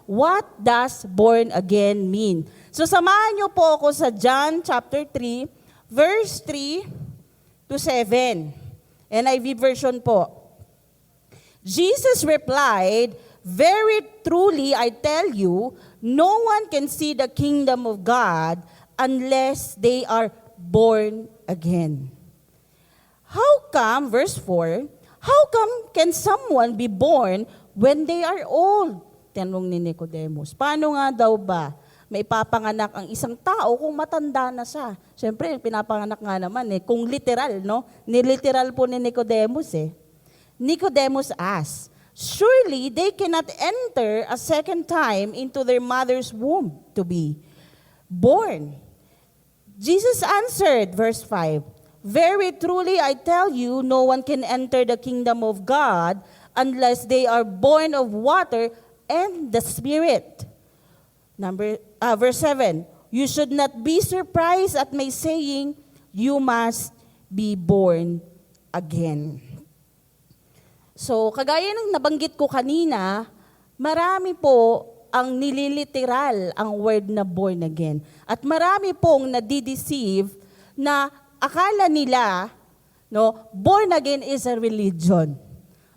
what does born again mean? So samahan niyo po ako sa John chapter 3, verse 3 to 7. NIV version po. Jesus replied, "Very truly I tell you, no one can see the kingdom of God unless they are born again." How come, verse 4, how come can someone be born when they are old? Tanong ni Nicodemus. Paano nga daw ba may papanganak ang isang tao kung matanda na siya? Siyempre, pinapanganak nga naman kung literal, no? Niliteral po ni Nicodemus Nicodemus asked, "Surely they cannot enter a second time into their mother's womb to be born." Jesus answered, verse 5, "Very truly I tell you, no one can enter the kingdom of God unless they are born of water and the Spirit." Verse 7, "You should not be surprised at my saying, you must be born again." So, kagaya ng nabanggit ko kanina, marami po ang nililiteral ang word na born again. At marami pong nadideceive na akala nila, born again is a religion.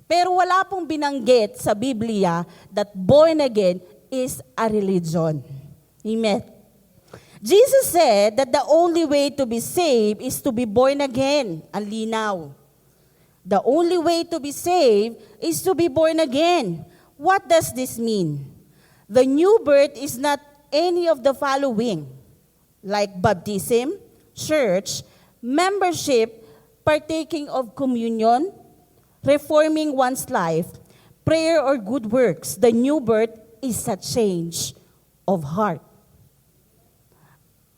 Pero wala pong binanggit sa Biblia that born again is a religion. Amen. Jesus said that the only way to be saved is to be born again. Ang linaw. The only way to be saved is to be born again. What does this mean? The new birth is not any of the following, like baptism, church, membership, partaking of communion, reforming one's life, prayer or good works. The new birth is a change of heart.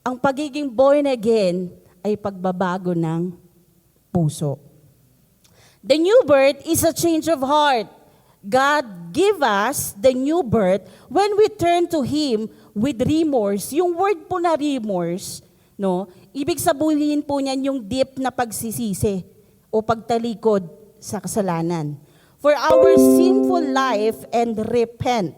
Ang pagiging born again ay pagbabago ng puso. The new birth is a change of heart. God give us the new birth when we turn to Him with remorse. Yung word po na remorse, ibig sabihin po niyan yung deep na pagsisisi o pagtalikod sa kasalanan. For our sinful life and repent.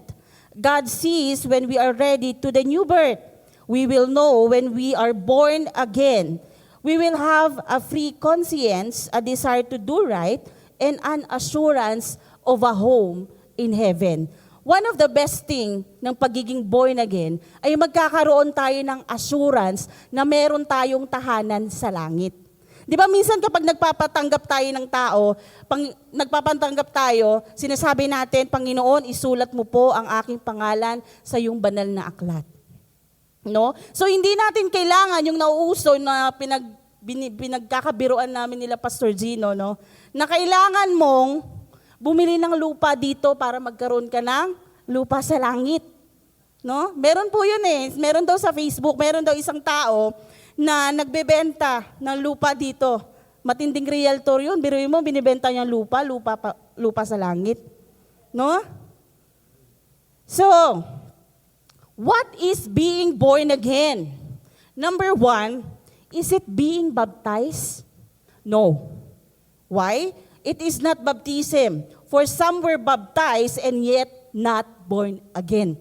God sees when we are ready to the new birth. We will know when we are born again. We will have a free conscience, a desire to do right, and an assurance of a home in heaven. One of the best thing ng pagiging born again ay magkakaroon tayo ng assurance na meron tayong tahanan sa langit. Di ba minsan kapag nagpapatanggap tayo ng tao, nagpapatanggap tayo, sinasabi natin, "Panginoon, isulat mo po ang aking pangalan sa iyong banal na aklat." So hindi natin kailangan yung nauuso na pinagkakabiruan namin nila Pastor Gino, na kailangan mong bumili ng lupa dito para magkaroon ka ng lupa sa langit. Meron po yun Meron daw sa Facebook, meron daw isang tao na nagbebenta ng lupa dito. Matinding realtor yun. Biruin mo, binibenta niya lupa sa langit. So, what is being born again? Number 1, is it being baptized? No. Why? It is not baptism. For some were baptized and yet not born again.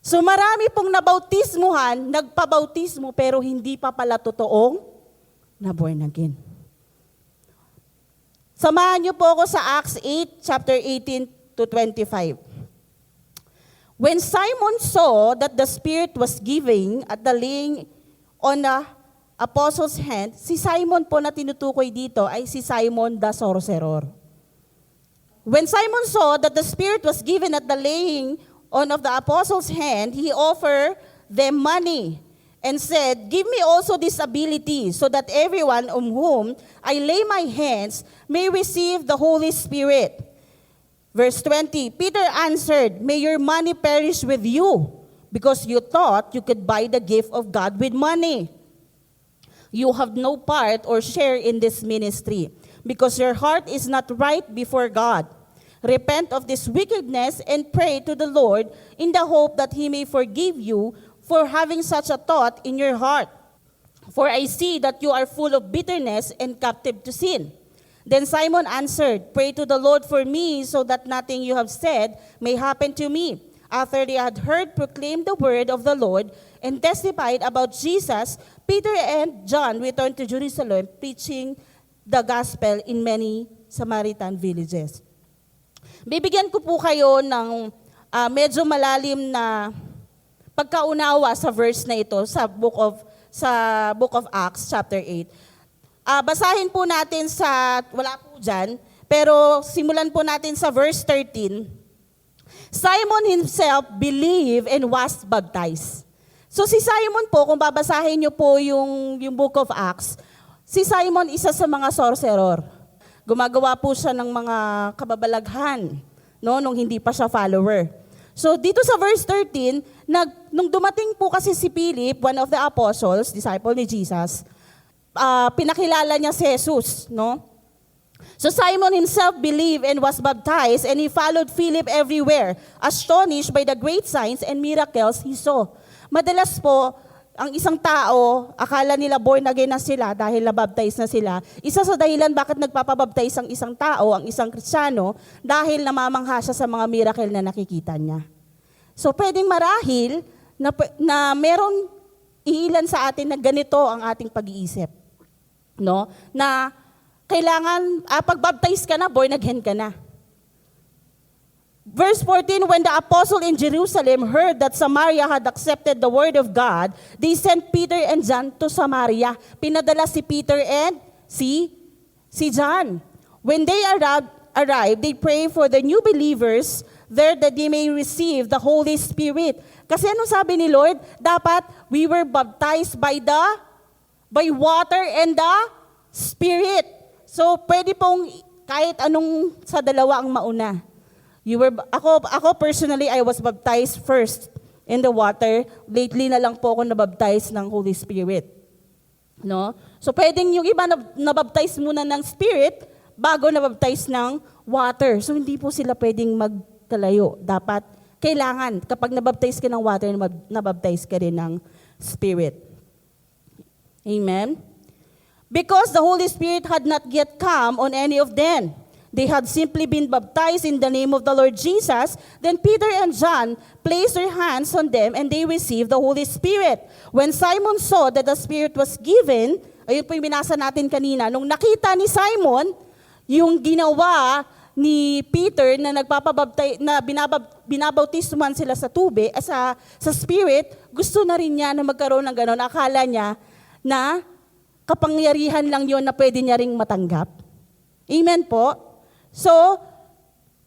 So marami pong nabautismuhan, nagpabautismo, pero hindi pa pala totoong na born again. Samahan niyo po ako sa Acts 8, chapter 18 to 25. When Simon saw that the Spirit was giving at the laying on the apostles' hand, si Simon po na tinutukoy dito ay si Simon the sorcerer. When Simon saw that the Spirit was given at the laying on of the apostles' hand, he offered them money and said, "Give me also this ability, so that everyone on whom I lay my hands may receive the Holy Spirit." Verse 20, Peter answered, "May your money perish with you, because you thought you could buy the gift of God with money. You have no part or share in this ministry, because your heart is not right before God. Repent of this wickedness and pray to the Lord in the hope that He may forgive you for having such a thought in your heart. For I see that you are full of bitterness and captive to sin." Then Simon answered, "Pray to the Lord for me, so that nothing you have said may happen to me." after they had heard proclaim the word of the Lord and testified about Jesus, Peter and John returned to Jerusalem, preaching the gospel in many Samaritan villages. Bibigyan ko po kayo ng medyo malalim na pagkaunawa sa verse na ito sa Book of Acts chapter 8. Basahin po natin wala po dyan, pero simulan po natin sa verse 13. Simon himself believed and was baptized. So si Simon po, kung babasahin niyo po yung Book of Acts, si Simon isa sa mga sorcerer. Gumagawa po siya ng mga kababalaghan, no, nung hindi pa siya follower. So dito sa verse 13, nung dumating po kasi si Philip, one of the apostles, disciple ni Jesus, pinakilala niya si Jesus, no? So Simon himself believed and was baptized, and he followed Philip everywhere, astonished by the great signs and miracles he saw. Madalas po, ang isang tao, akala nila born again na sila dahil nabaptize na sila. Isa sa dahilan bakit nagpapabaptize ang isang tao, ang isang Kristiyano, dahil namamangha siya sa mga miracle na nakikita niya. So pwedeng marahil na merong iilan sa atin na ganito ang ating pag-iisip. No? Na kailangan, pag-baptize ka na, born again ka na. Verse 14, when the apostle in Jerusalem heard that Samaria had accepted the word of God, they sent Peter and John to Samaria. Pinadala si Peter and si John. When they arrived, they pray for the new believers there that they may receive the Holy Spirit. Kasi anong sabi ni Lord? Dapat we were baptized by water and the Spirit. So pwede pong kahit anong sa dalawa ang mauna. Ako personally, I was baptized first in the water. Lately na lang po ako nabaptize ng Holy Spirit. No? So pwedeng yung iba nabaptize muna ng Spirit bago nabaptize ng water. So hindi po sila pwedeng magkalayo. Dapat, kailangan, kapag nabaptize ka ng water, nabaptize ka rin ng Spirit. Amen? Because the Holy Spirit had not yet come on any of them. They had simply been baptized in the name of the Lord Jesus. Then Peter and John placed their hands on them and they received the Holy Spirit. When Simon saw that the Spirit was given, ayun po yung binasa natin kanina, nung nakita ni Simon yung ginawa ni Peter na binabautismuhan sila sa tubig, sa Spirit, gusto na rin niya na magkaroon ng gano'n. Akala niya na kapangyarihan lang yon na pwede niya ring matanggap. Amen po? So,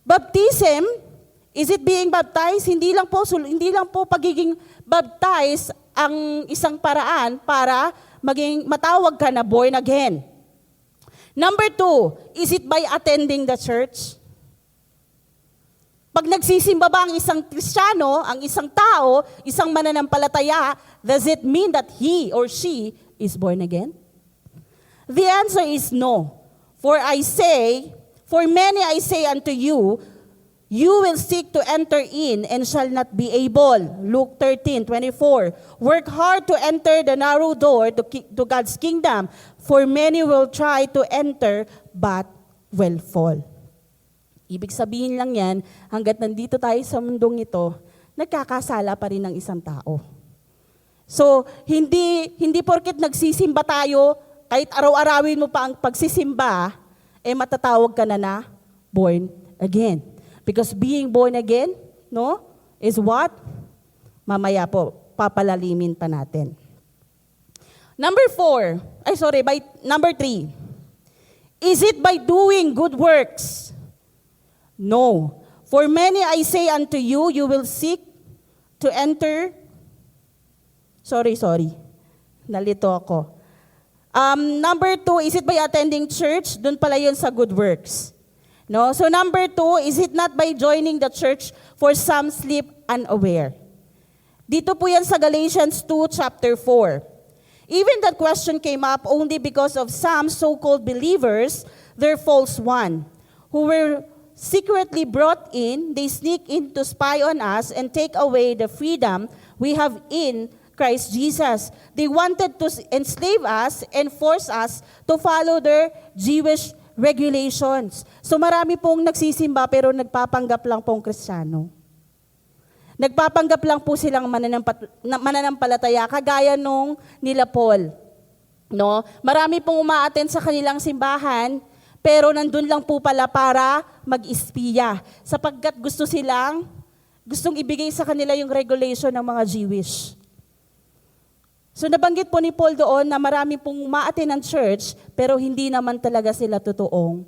baptism, is it being baptized? Hindi lang po pagiging baptized ang isang paraan para matawag ka na born again. Number 2, is it by attending the church? Pag nagsisimba ba ang isang Kristiyano, ang isang tao, isang mananampalataya, does it mean that he or she is born again? The answer is no. For many I say unto you, you will seek to enter in and shall not be able. Luke 13:24. Work hard to enter the narrow door to God's kingdom, for many will try to enter but will fall. Ibig sabihin lang yan, hanggat nandito tayo sa mundong ito, nagkakasala pa rin ng isang tao. So, hindi porket nagsisimba tayo, kahit araw-arawin mo pa ang pagsisimba, matatawag ka na born again. Because being born again, no, is what? Mamaya po, papalalimin pa natin. Number 3. Is it by doing good works? No. For many I say unto you, you will seek to enter. Sorry. Nalito ako. Number 2, is it by attending church? Doon pala yun sa good works. No? So number 2, is it not by joining the church, for some sleep unaware? Dito po yan sa Galatians 2, chapter 4. Even that question came up only because of some so-called believers, their false one, who were secretly brought in, they sneak in to spy on us and take away the freedom we have in Christ Jesus. They wanted to enslave us and force us to follow their Jewish regulations. So marami pong nagsisimba pero nagpapanggap lang pong Kristiyano. Nagpapanggap lang po silang mananampalataya, kagaya nung nila Paul. No? Marami pong umaattend sa kanilang simbahan, pero nandun lang po pala para mag-espiya, sapagkat gustong ibigay sa kanila yung regulation ng mga Jewish. So nabanggit po ni Paul doon na marami pong umaattend ng church, pero hindi naman talaga sila totoong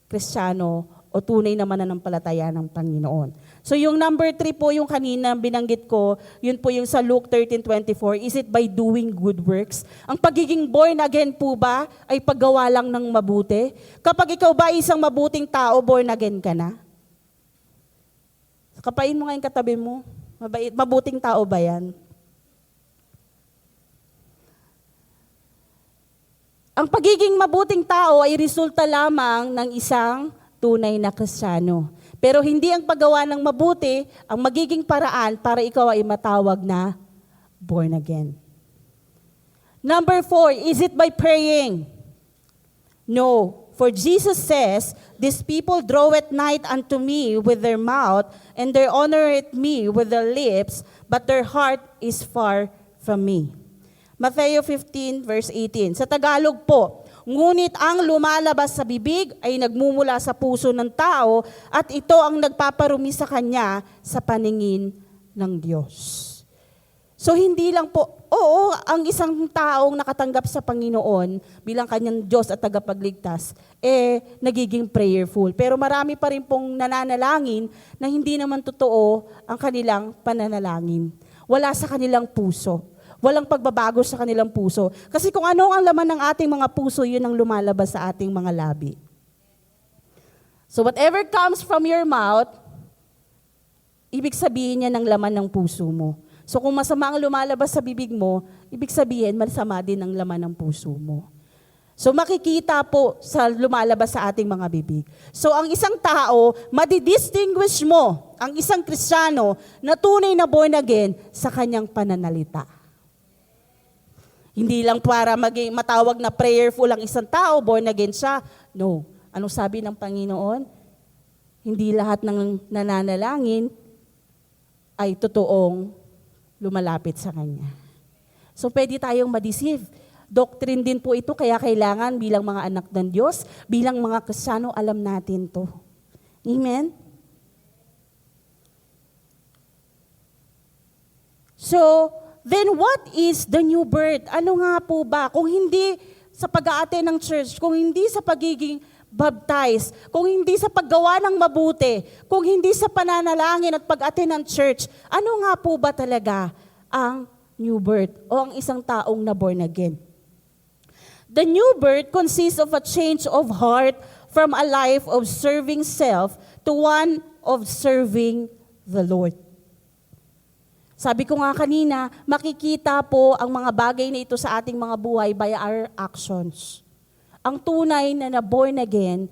Kristiyano o tunay na mananampalataya ng Panginoon. So yung number 3 po, yung kanina binanggit ko, yun po yung sa Luke 13:24, is it by doing good works? Ang pagiging born again po ba ay paggawa lang ng mabuti? Kapag ikaw ba isang mabuting tao, born again ka na? Kapain mo ngayon katabi mo, mabuting tao ba yan? Ang pagiging mabuting tao ay resulta lamang ng isang tunay na Kristiyano. Pero hindi ang paggawa ng mabuti ang magiging paraan para ikaw ay matawag na born again. Number 4, is it by praying? No, for Jesus says, "These people draw at night unto me with their mouth, and they honor at me with their lips, but their heart is far from me." Matthew 15 verse 18. Sa Tagalog po, ngunit ang lumalabas sa bibig ay nagmumula sa puso ng tao at ito ang nagpaparumi sa kanya sa paningin ng Diyos. So hindi lang po, ang isang taong nakatanggap sa Panginoon bilang kanyang Diyos at tagapagligtas, nagiging prayerful. Pero marami pa rin pong nananalangin na hindi naman totoo ang kanilang pananalangin. Wala sa kanilang puso. Walang pagbabago sa kanilang puso. Kasi kung ano ang laman ng ating mga puso, yun ang lumalabas sa ating mga labi. So whatever comes from your mouth, ibig sabihin niya ng laman ng puso mo. So kung masama ang lumalabas sa bibig mo, ibig sabihin masama din ang laman ng puso mo. So makikita po sa lumalabas sa ating mga bibig. So ang isang tao, madidistinguish mo ang isang Kristiyano na tunay na born again sa kanyang pananalita. Hindi lang para matawag na prayerful ang isang tao, born again siya. No. Anong sabi ng Panginoon? Hindi lahat ng nananalangin ay totoong lumalapit sa Kanya. So pwede tayong ma-deceive. Doctrine din po ito, kaya kailangan bilang mga anak ng Diyos, bilang mga Kristiyano, alam natin to. Amen? So, then what is the new birth? Ano nga po ba? Kung hindi sa pag-aattend ng church, kung hindi sa pagiging baptized, kung hindi sa paggawa ng mabuti, kung hindi sa pananalangin at pag-attend ng church, ano nga po ba talaga ang new birth o ang isang taong na born again? The new birth consists of a change of heart from a life of serving self to one of serving the Lord. Sabi ko nga kanina, makikita po ang mga bagay na ito sa ating mga buhay by our actions. Ang tunay na born again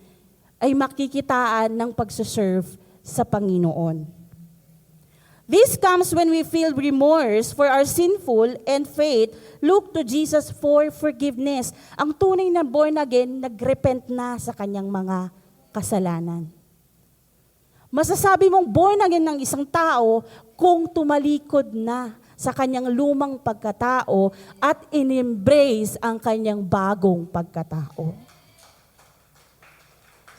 ay makikitaan ng pagsaserve sa Panginoon. This comes when we feel remorse for our sinful and faith, look to Jesus for forgiveness. Ang tunay na born again, nagrepent na sa kanyang mga kasalanan. Masasabi mong born again ng isang tao kung tumalikod na sa kanyang lumang pagkatao at in-embrace ang kanyang bagong pagkatao.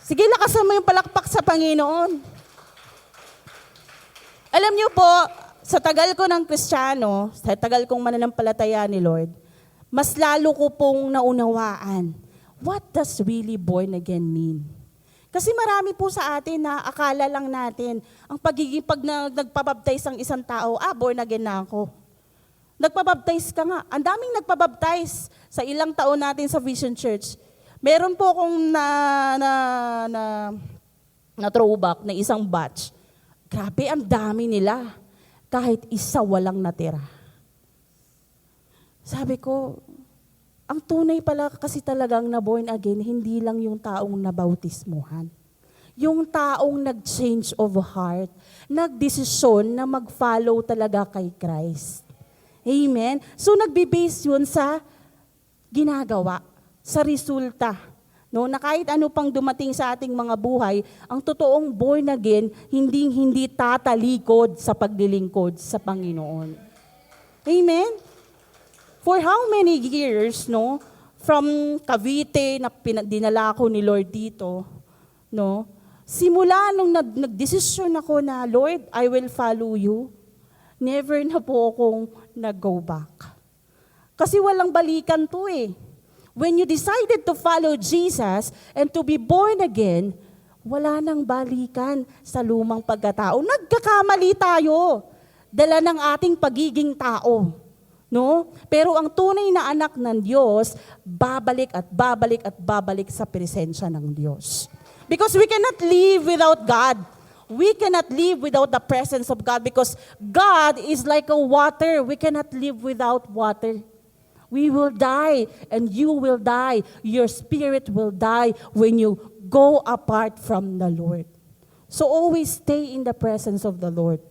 Sige, lakasan mo yung palakpak sa Panginoon. Alam niyo po, sa tagal ko ng Kristiyano, sa tagal kong mananampalataya ni Lord, mas lalo ko pong naunawaan, what does really born again mean? Kasi marami po sa atin na akala lang natin, ang pagiging pag nagpabaptize ang isang tao, born again na ako. Nagpabaptize ka nga. Ang daming nagpabaptize sa ilang taon natin sa Vision Church. Meron po akong na throwback na isang batch. Grabe, ang dami nila. Kahit isa walang natira. Sabi ko, ang tunay pala kasi talagang na born again, hindi lang yung taong nabautismuhan. Yung taong nag-change of heart, nagdesisyon na mag-follow talaga kay Christ. Amen? So nagbe-base yun sa ginagawa, sa resulta No, na kahit ano pang dumating sa ating mga buhay, ang totoong born again, hindi tatalikod sa paglilingkod sa Panginoon. Amen? For how many years, no, from Cavite na dinala ko ni Lord dito, no, simula nung nagdesisyon ako na, Lord, I will follow you, never na po akong nag-go back. Kasi walang balikan to eh. When you decided to follow Jesus and to be born again, wala nang balikan sa lumang pagkatao. Nagkakamali tayo. Dala ng ating pagiging tao. No? Pero ang tunay na anak ng Diyos, babalik at babalik at babalik sa presensya ng Diyos. Because we cannot live without God. We cannot live without the presence of God because God is like a water. We cannot live without water. We will die and you will die. Your spirit will die when you go apart from the Lord. So always stay in the presence of the Lord.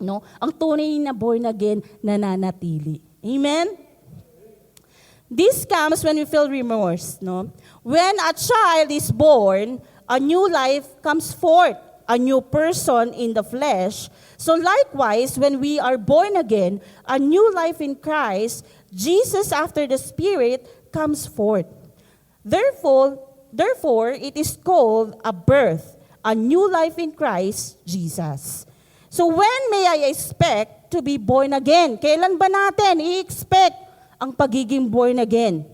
No? Ang tunay na born again, nananatili. Amen? This comes when we feel remorse. No? When a child is born, a new life comes forth, a new person in the flesh. So likewise, when we are born again, a new life in Christ, Jesus after the Spirit comes forth. Therefore, it is called a birth, a new life in Christ Jesus. So when may I expect to be born again? Kailan ba natin i-expect ang pagiging born again?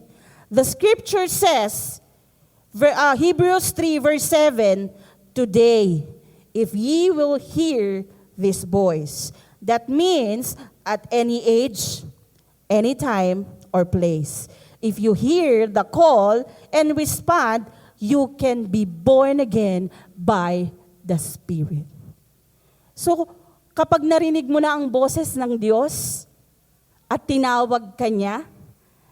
The scripture says, Hebrews 3 verse 7, today, if ye will hear this voice. That means at any age, any time, or place. If you hear the call and respond, you can be born again by the Spirit. So, kapag narinig mo na ang boses ng Diyos at tinawag ka niya,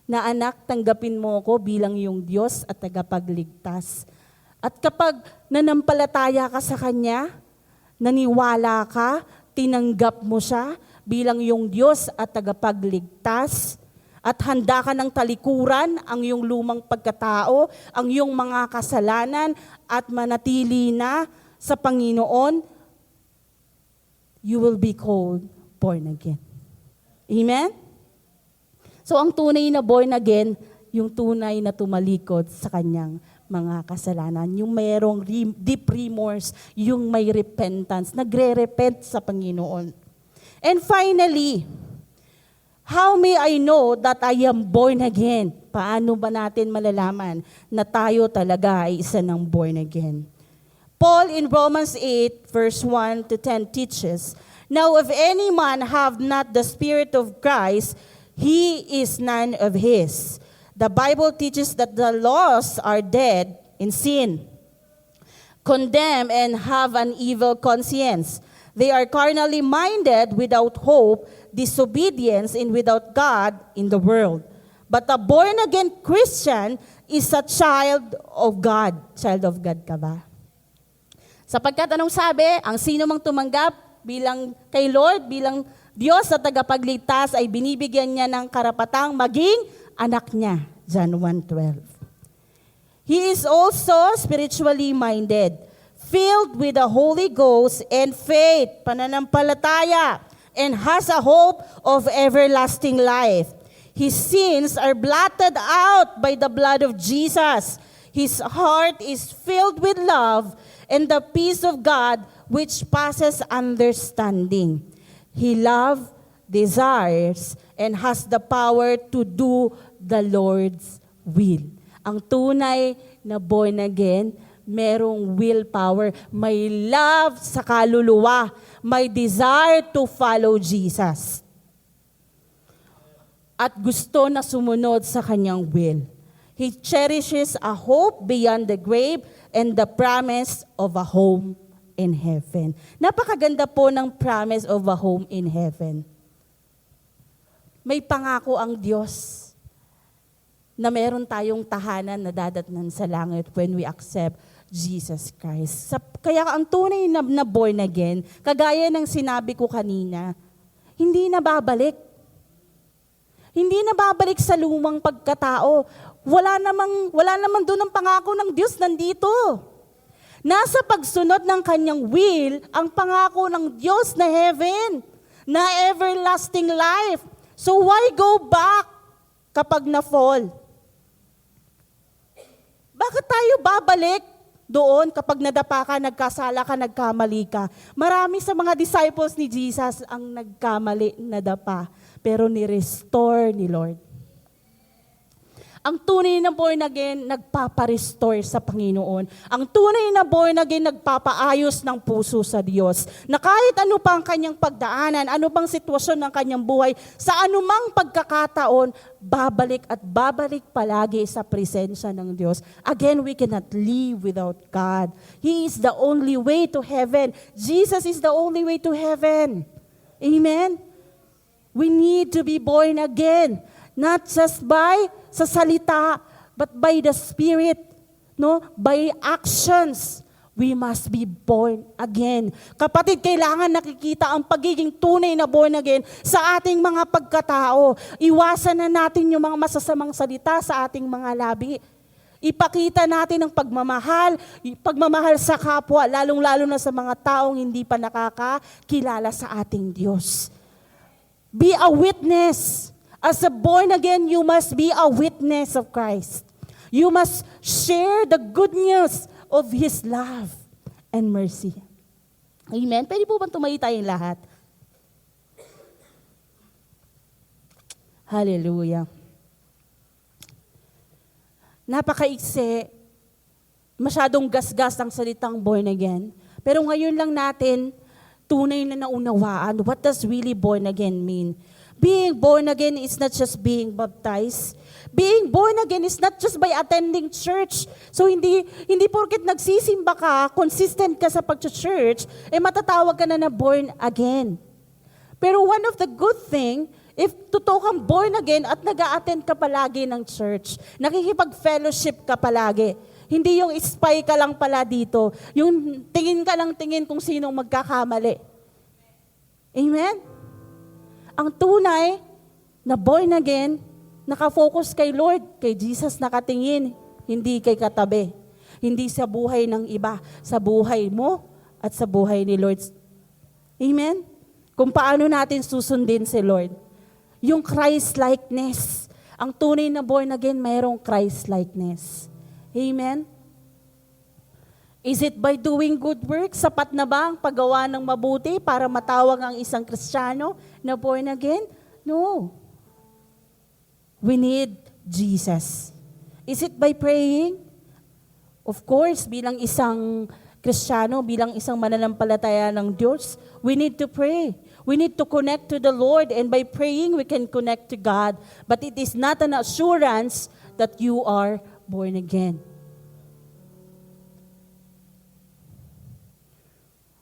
na anak, tanggapin mo ko bilang yung Diyos at tagapagligtas. At kapag nanampalataya ka sa Kanya, naniwala ka, tinanggap mo siya bilang yung Diyos at tagapagligtas, at handa ka ng talikuran ang iyong lumang pagkatao, ang iyong mga kasalanan, at manatili na sa Panginoon, you will be called born again. Amen? So ang tunay na born again, yung tunay na tumalikod sa kanyang mga kasalanan, yung mayroong deep remorse, yung may repentance, nagre-repent sa Panginoon. And finally, how may I know that I am born again? Paano ba natin malalaman na tayo talaga ay isa ng born again? Paul in Romans 8 verse 1 to 10 teaches, now if any man have not the Spirit of Christ, he is none of his. The Bible teaches that the laws are dead in sin, condemned and have an evil conscience. They are carnally minded, without hope, disobedience, and without God in the world. But a born-again Christian is a child of God. Child of God ka ba? Sapagkat anong sabi, ang sino mang tumanggap bilang kay Lord, bilang Diyos at tagapagligtas ay binibigyan niya ng karapatang maging anak niya. John 1:12. He is also spiritually minded, filled with the Holy Ghost and faith, pananampalataya, and has a hope of everlasting life. His sins are blotted out by the blood of Jesus. His heart is filled with love and the peace of God which passes understanding. He loves, desires, and has the power to do the Lord's will. Ang tunay na born again, merong willpower, may love sa kaluluwa, may desire to follow Jesus. At gusto na sumunod sa kanyang will. He cherishes a hope beyond the grave and the promise of a home in heaven. Napakaganda po ng promise of a home in heaven. May pangako ang Diyos na meron tayong tahanan na dadatnan sa langit when we accept Jesus Christ. Kaya ang tunay na born again, kagaya ng sinabi ko kanina, hindi na babalik. Hindi na babalik sa lumang pagkatao. Wala namang doon ang pangako ng Diyos nandito. Nasa pagsunod ng kanyang will, ang pangako ng Diyos na heaven, na everlasting life. So why go back kapag na-fall? Bakit tayo babalik doon kapag nadapa ka, nagkasala ka, nagkamali ka? Marami sa mga disciples ni Jesus ang nagkamali, nadapa, pero ni-restore ni Lord. Ang tunay na born again, nagpaparestore sa Panginoon. Ang tunay na born again, nagpapaayos ng puso sa Diyos. Na kahit ano pang kanyang pagdaanan, ano pang sitwasyon ng kanyang buhay, sa anumang pagkakataon, babalik at babalik palagi sa presensya ng Diyos. Again, we cannot live without God. He is the only way to heaven. Jesus is the only way to heaven. Amen? We need to be born again. Not just by sa salita, but by the Spirit, no? By actions. We must be born again. Kapatid, kailangan nakikita ang pagiging tunay na born again sa ating mga pagkatao. Iwasan na natin yung mga masasamang salita sa ating mga labi. Ipakita natin ang pagmamahal sa kapwa, lalong-lalo na sa mga taong hindi pa nakakakilala sa ating Diyos. Be a witness. As a born again, you must be a witness of Christ. You must share the good news of His love and mercy. Amen? Pwede po bang tumayo tayong lahat? Hallelujah. Napakaiksi, masyadong gasgas ang salitang born again. Pero ngayon lang natin, tunay na naunawaan, what does really born again mean? Being born again is not just being baptized. Being born again is not just by attending church. So hindi porket nagsisimba ka, consistent ka sa pag-church, matatawag ka na born again. Pero one of the good thing, if totoo kang born again at nag-a-attend ka palagi ng church, nakikipag-fellowship ka palagi, hindi yung spy ka lang pala dito, yung tingin ka lang tingin kung sinong magkakamali. Amen? Ang tunay na born again, nakafocus kay Lord, kay Jesus nakatingin, hindi kay katabi. Hindi sa buhay ng iba, sa buhay mo at sa buhay ni Lord. Amen? Kung paano natin susundin si Lord. Yung Christ-likeness. Ang tunay na born again, mayroong Christ-likeness. Amen? Is it by doing good works? Sapat na ba ang paggawa ng mabuti para matawag ang isang Kristiyano na born again? No. We need Jesus. Is it by praying? Of course, bilang isang Kristiyano, bilang isang mananampalataya ng Diyos, we need to pray. We need to connect to the Lord, and by praying, we can connect to God. But it is not an assurance that you are born again.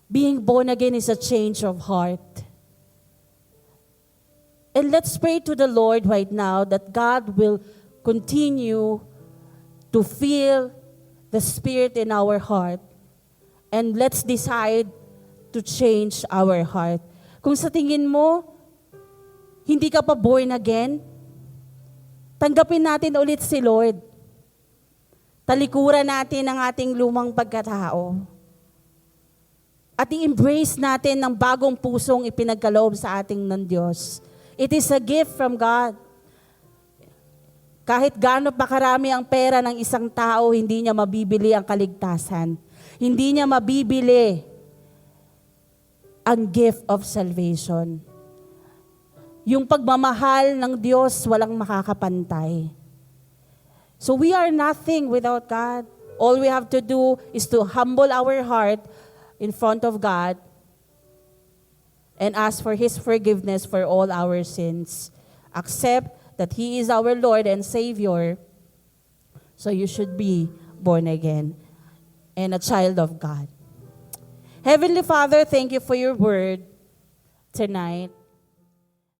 Being born again is a change of heart. And let's pray to the Lord right now that God will continue to fill the Spirit in our heart. And let's decide to change our heart. Kung sa tingin mo, hindi ka pa born again, tanggapin natin ulit si Lord. Talikuran natin ang ating lumang pagkatao. At i-embrace natin ng bagong pusong ipinagkaloob sa ating ng Diyos. It is a gift from God. Kahit gaano pa karami ang pera ng isang tao, hindi niya mabibili ang kaligtasan. Hindi niya mabibili ang gift of salvation. Yung pagmamahal ng Diyos, walang makakapantay. So we are nothing without God. All we have to do is to humble our heart in front of God and ask for His forgiveness for all our sins. Accept that He is our Lord and Savior, so you should be born again and a child of God. Heavenly Father, thank you for your word tonight.